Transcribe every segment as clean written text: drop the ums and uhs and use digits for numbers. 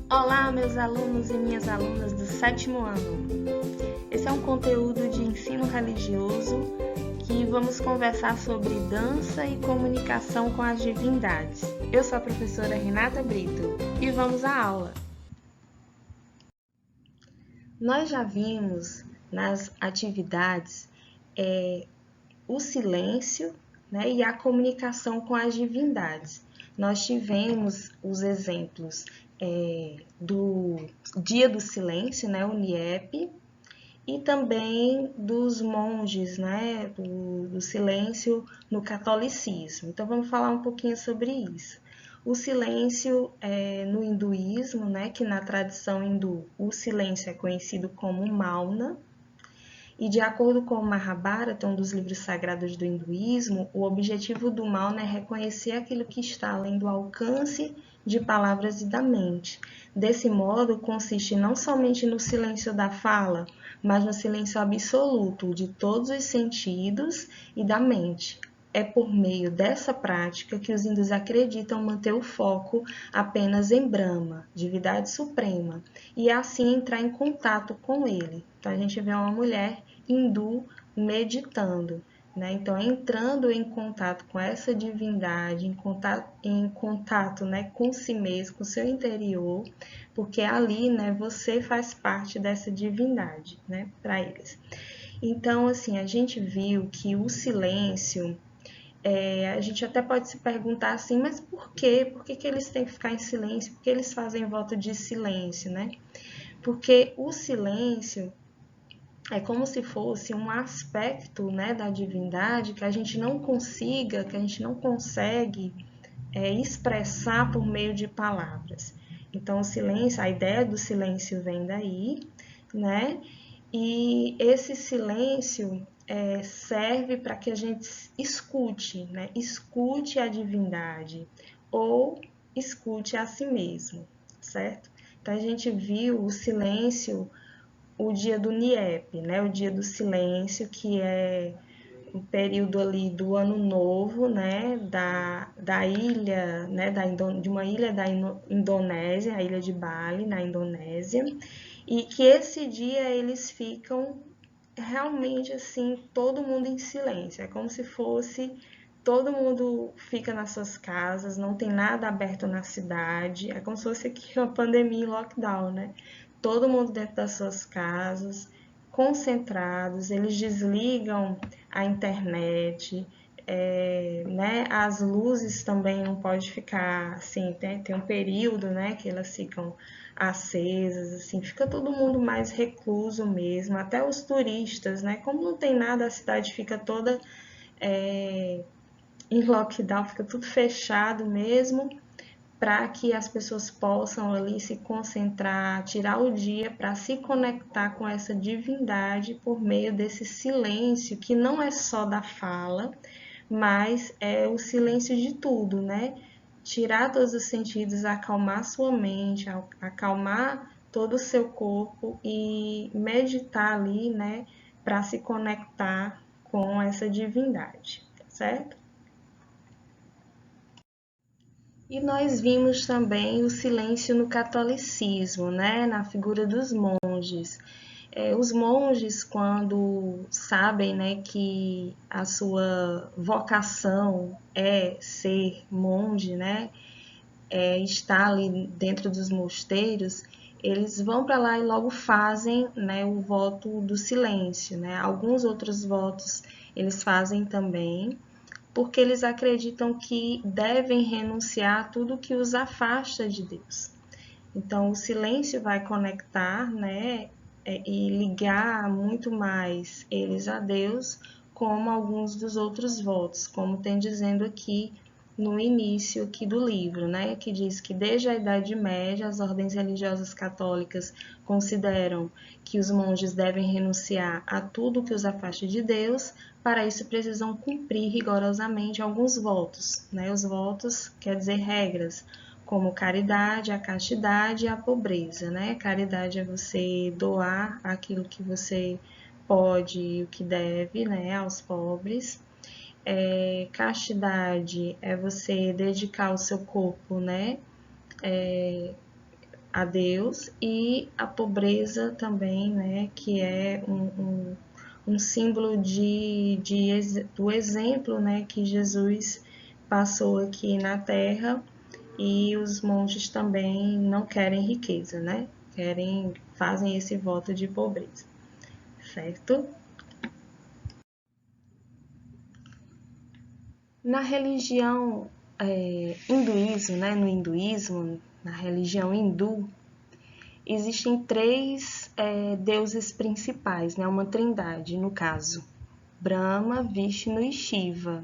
Olá, meus alunos e minhas alunas do sétimo ano. Esse é um conteúdo de ensino religioso que vamos conversar sobre dança e comunicação com as divindades. Eu sou a professora Renata Brito e vamos à aula. Nós já vimos nas atividades o silêncio, né, e a comunicação com as divindades. Nós tivemos os exemplos do Dia do Silêncio, né, o NIEP, e também dos monges, né, do silêncio no catolicismo. Então vamos falar um pouquinho sobre isso. O silêncio no hinduísmo, né, que na tradição hindu o silêncio é conhecido como Mauna, e de acordo com o Mahabharata, um dos livros sagrados do hinduísmo, o objetivo do Mauna é reconhecer aquilo que está além do alcance de palavras e da mente. Desse modo, consiste não somente no silêncio da fala, mas no silêncio absoluto de todos os sentidos e da mente. É por meio dessa prática que os hindus acreditam manter o foco apenas em Brahma, divindade suprema, e assim entrar em contato com ele. Então a gente vê uma mulher hindu meditando, né? Então entrando em contato com essa divindade, em contato, né, com si mesmo, com seu interior, porque ali, né, você faz parte dessa divindade, né, para eles. Então, assim, a gente viu que o silêncio a gente até pode se perguntar assim, mas por quê? Por que eles têm que ficar em silêncio? Por que eles fazem voto de silêncio, né? Porque o silêncio é como se fosse um aspecto, né, da divindade que a gente não consegue expressar por meio de palavras. Então, o silêncio, a ideia do silêncio vem daí, né? E esse silêncio serve para que a gente escute, né? Escute a divindade ou escute a si mesmo, certo? Então a gente viu o silêncio, o dia do NIEP, né? O dia do silêncio, que é um período ali do ano novo, né? Da ilha, né? De uma ilha da Indonésia, a ilha de Bali, na Indonésia, e que esse dia eles ficam realmente assim, todo mundo em silêncio. É como se fosse todo mundo fica nas suas casas, não tem nada aberto na cidade. É como se fosse aqui uma pandemia e lockdown, né? Todo mundo dentro das suas casas, concentrados, eles desligam a internet, né? As luzes também não pode ficar assim, tem um período, né, que elas ficam acesas, assim, fica todo mundo mais recluso mesmo, até os turistas, né? Como não tem nada, a cidade fica toda em lockdown, fica tudo fechado mesmo, para que as pessoas possam ali se concentrar, tirar o dia para se conectar com essa divindade por meio desse silêncio, que não é só da fala, mas é o silêncio de tudo, né? Tirar todos os sentidos, acalmar sua mente, acalmar todo o seu corpo e meditar ali, né, para se conectar com essa divindade, certo? E nós vimos também o silêncio no catolicismo, né, na figura dos monges. Os monges, quando sabem, né, que a sua vocação é ser monge, né, estar ali dentro dos mosteiros, eles vão para lá e logo fazem, né, o voto do silêncio, né? Alguns outros votos eles fazem também, porque eles acreditam que devem renunciar a tudo que os afasta de Deus. Então, o silêncio vai conectar, né, e ligar muito mais eles a Deus, como alguns dos outros votos, como tem dizendo aqui no início aqui do livro, né, que diz que desde a Idade Média as ordens religiosas católicas consideram que os monges devem renunciar a tudo que os afaste de Deus. Para isso precisam cumprir rigorosamente alguns votos, né? Os votos quer dizer regras, como caridade, a castidade e a pobreza, né? Caridade é você doar aquilo que você pode e o que deve, né, aos pobres. Castidade é você dedicar o seu corpo, né, a Deus, e a pobreza também, né, que é um símbolo do exemplo, né, que Jesus passou aqui na Terra, e os monges também não querem riqueza, né? Fazem esse voto de pobreza, certo? Na religião hinduísmo, né, no hinduísmo, na religião hindu, existem três deuses principais, né, uma trindade, no caso, Brahma, Vishnu e Shiva.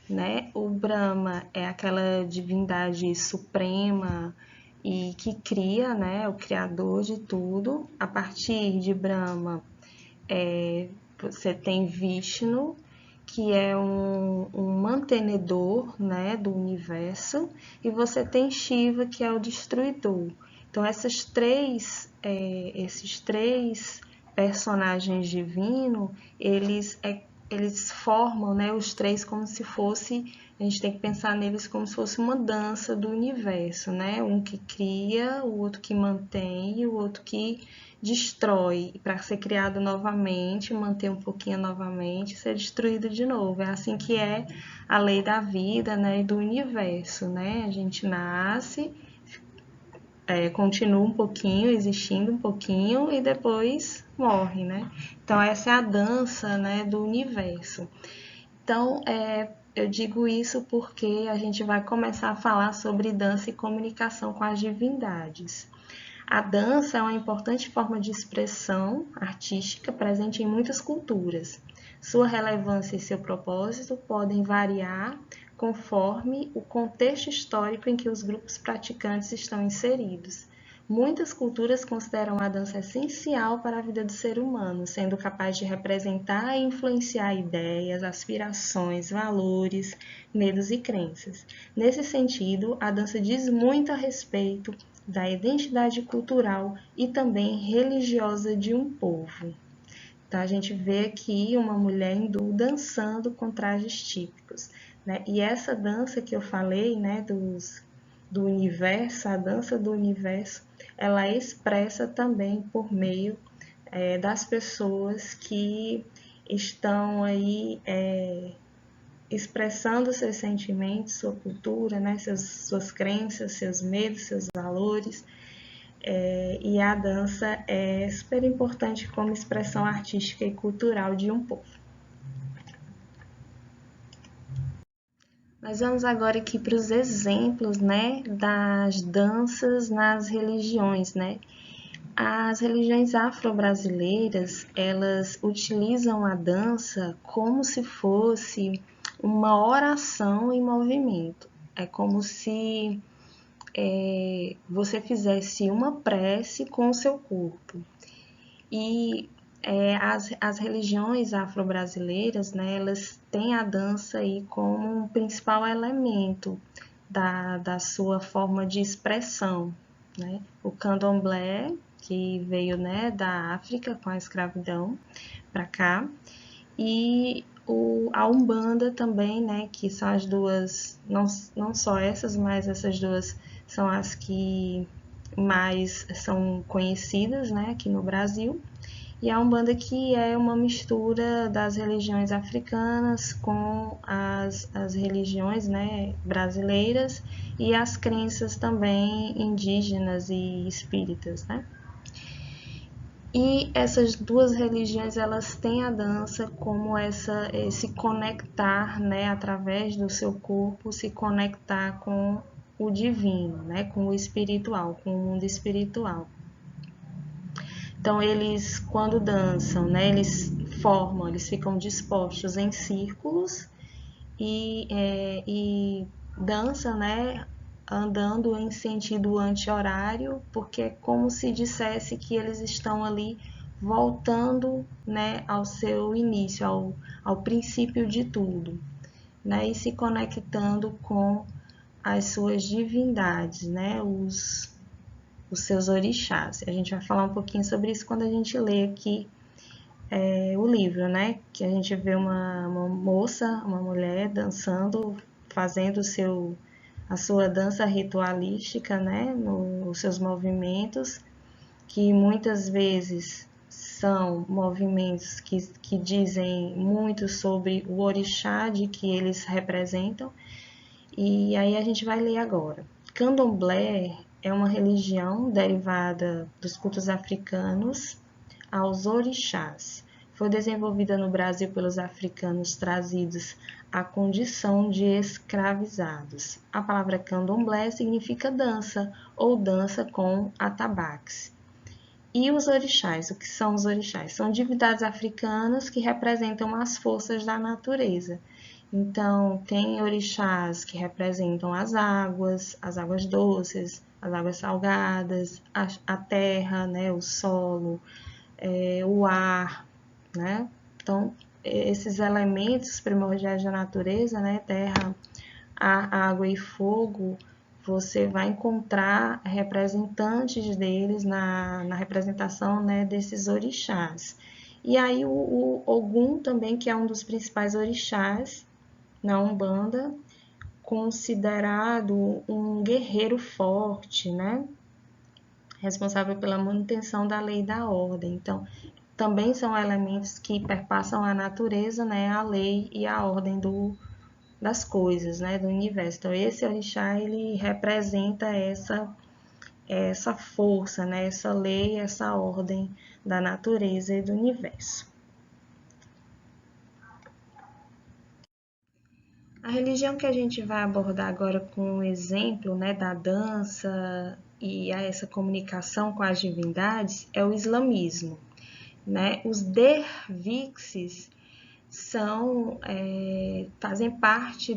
Né? O Brahma é aquela divindade suprema e que cria, né, o criador de tudo. A partir de Brahma, você tem Vishnu, que é um mantenedor, né, do universo, e você tem Shiva, que é o destruidor. Então, esses três personagens divinos, eles formam, né, os três como se fosse, a gente tem que pensar neles como se fosse uma dança do universo, né? Um que cria, o outro que mantém e o outro que destrói, para ser criado novamente, manter um pouquinho novamente, ser destruído de novo. É assim que é a lei da vida, né, e do universo, né? A gente nasce, continua um pouquinho, existindo um pouquinho e depois morre, né? Então essa é a dança, né, do universo. Então, eu digo isso porque a gente vai começar a falar sobre dança e comunicação com as divindades. A dança é uma importante forma de expressão artística presente em muitas culturas. Sua relevância e seu propósito podem variar conforme o contexto histórico em que os grupos praticantes estão inseridos. Muitas culturas consideram a dança essencial para a vida do ser humano, sendo capaz de representar e influenciar ideias, aspirações, valores, medos e crenças. Nesse sentido, a dança diz muito a respeito da identidade cultural e também religiosa de um povo. Então, a gente vê aqui uma mulher hindu dançando com trajes típicos, né? E essa dança que eu falei, né, do universo, a dança do universo, ela expressa também por meio das pessoas que estão aí expressando seus sentimentos, sua cultura, né, suas crenças, seus medos, seus valores. E a dança é super importante como expressão artística e cultural de um povo. Nós vamos agora aqui para os exemplos, né, das danças nas religiões, né? As religiões afro-brasileiras, elas utilizam a dança como se fosse uma oração em movimento. É como se você fizesse uma prece com o seu corpo. E as religiões afro-brasileiras, né, elas têm a dança aí como um principal elemento da sua forma de expressão, né? O candomblé, que veio, né, da África com a escravidão para cá, e a Umbanda também, né, que são as duas, não só essas, mas essas duas são as que mais são conhecidas, né, aqui no Brasil. E a Umbanda que é uma mistura das religiões africanas com as religiões, né, brasileiras e as crenças também indígenas e espíritas, né? E essas duas religiões, elas têm a dança como esse conectar, né, através do seu corpo, se conectar com o divino, né, com o espiritual, com o mundo espiritual. Então, eles, quando dançam, né, eles ficam dispostos em círculos e dançam, né, andando em sentido anti-horário, porque é como se dissesse que eles estão ali voltando, né, ao seu início, ao princípio de tudo, né, e se conectando com as suas divindades, né, os seus orixás. A gente vai falar um pouquinho sobre isso quando a gente lê aqui o livro, né? Que a gente vê uma moça, uma mulher dançando, fazendo a sua dança ritualística, né, nos seus movimentos, que muitas vezes são movimentos que dizem muito sobre o orixá de que eles representam. E aí a gente vai ler agora. Candomblé é uma religião derivada dos cultos africanos aos orixás. Foi desenvolvida no Brasil pelos africanos trazidos à condição de escravizados. A palavra candomblé significa dança ou dança com atabaques. E os orixás, o que são os orixás? São divindades africanas que representam as forças da natureza. Então, tem orixás que representam as águas doces, as águas salgadas, a terra, né, o solo, o ar, né? Então, esses elementos primordiais da natureza, né, terra, ar, água e fogo, você vai encontrar representantes deles na representação, né, desses orixás. E aí o Ogum também, que é um dos principais orixás na Umbanda, considerado um guerreiro forte, né, responsável pela manutenção da lei e da ordem. Então, também são elementos que perpassam a natureza, né, a lei e a ordem das coisas, né, do universo. Então, esse orixá, ele representa essa força, né, essa lei, essa ordem da natureza e do universo. A religião que a gente vai abordar agora com o exemplo, né, da dança e essa comunicação com as divindades é o islamismo, né? Os dervixes fazem parte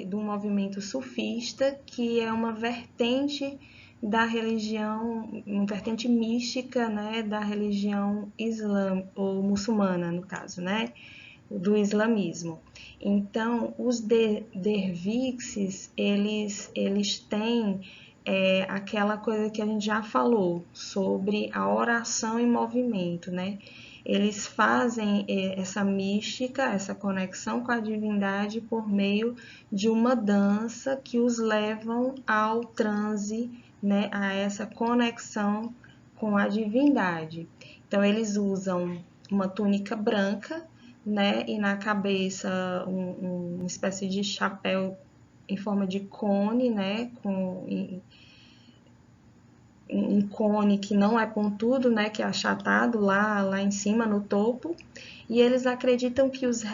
do movimento sufista, que é uma vertente da religião, uma vertente mística, né, da religião islâmica, ou muçulmana, no caso, né, do islamismo. Então, os dervixes, eles têm aquela coisa que a gente já falou sobre a oração em movimento, né? Eles fazem essa mística, essa conexão com a divindade por meio de uma dança que os levam ao transe, né, a essa conexão com a divindade. Então, eles usam uma túnica branca, né, e na cabeça uma espécie de chapéu em forma de cone, né, com um cone que não é pontudo, né, que é achatado lá em cima, no topo, e eles acreditam que os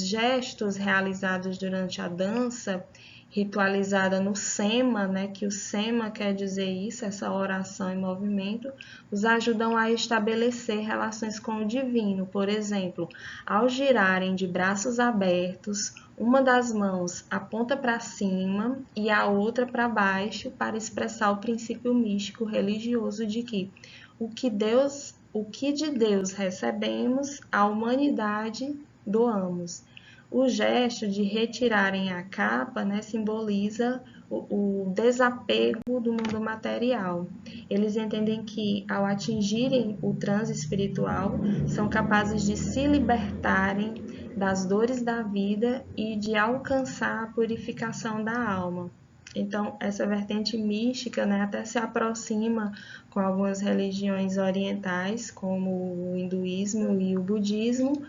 gestos realizados durante a dança, ritualizada no sema, né, que o sema quer dizer isso, essa oração em movimento, os ajudam a estabelecer relações com o divino. Por exemplo, ao girarem de braços abertos, uma das mãos aponta para cima e a outra para baixo para expressar o princípio místico religioso de que o que de Deus recebemos, a humanidade doamos. O gesto de retirarem a capa, né, simboliza o desapego do mundo material. Eles entendem que, ao atingirem o transe espiritual, são capazes de se libertarem das dores da vida e de alcançar a purificação da alma. Então, essa vertente mística, né, até se aproxima com algumas religiões orientais, como o hinduísmo e o budismo,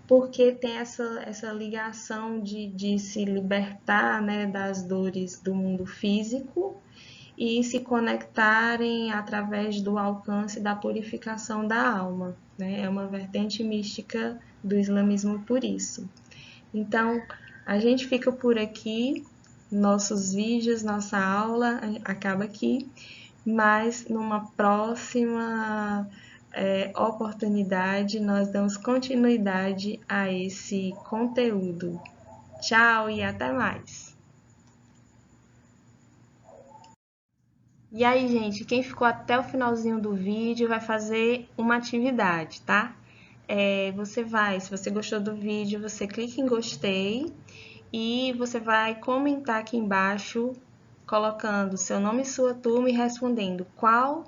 porque tem essa ligação de se libertar, né, das dores do mundo físico e se conectarem através do alcance da purificação da alma, né? É uma vertente mística do islamismo por isso. Então, a gente fica por aqui, nossos vídeos, nossa aula acaba aqui, mas numa próxima oportunidade nós damos continuidade a esse conteúdo. Tchau e até mais! E aí, gente, quem ficou até o finalzinho do vídeo vai fazer uma atividade, tá? Se você gostou do vídeo, você clica em gostei e você vai comentar aqui embaixo, colocando seu nome e sua turma e respondendo qual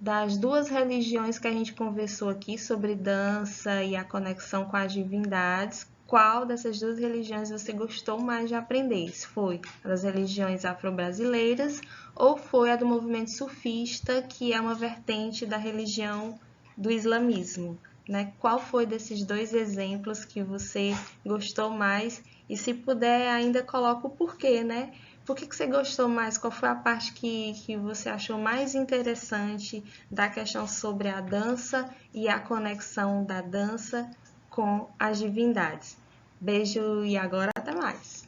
das duas religiões que a gente conversou aqui sobre dança e a conexão com as divindades, qual dessas duas religiões você gostou mais de aprender. Se foi a das religiões afro-brasileiras ou foi a do movimento sufista, que é uma vertente da religião do islamismo, né? Qual foi desses dois exemplos que você gostou mais? E se puder, ainda coloca o porquê, né? Por que você gostou mais? Qual foi a parte que você achou mais interessante da questão sobre a dança e a conexão da dança com as divindades? Beijo e agora até mais!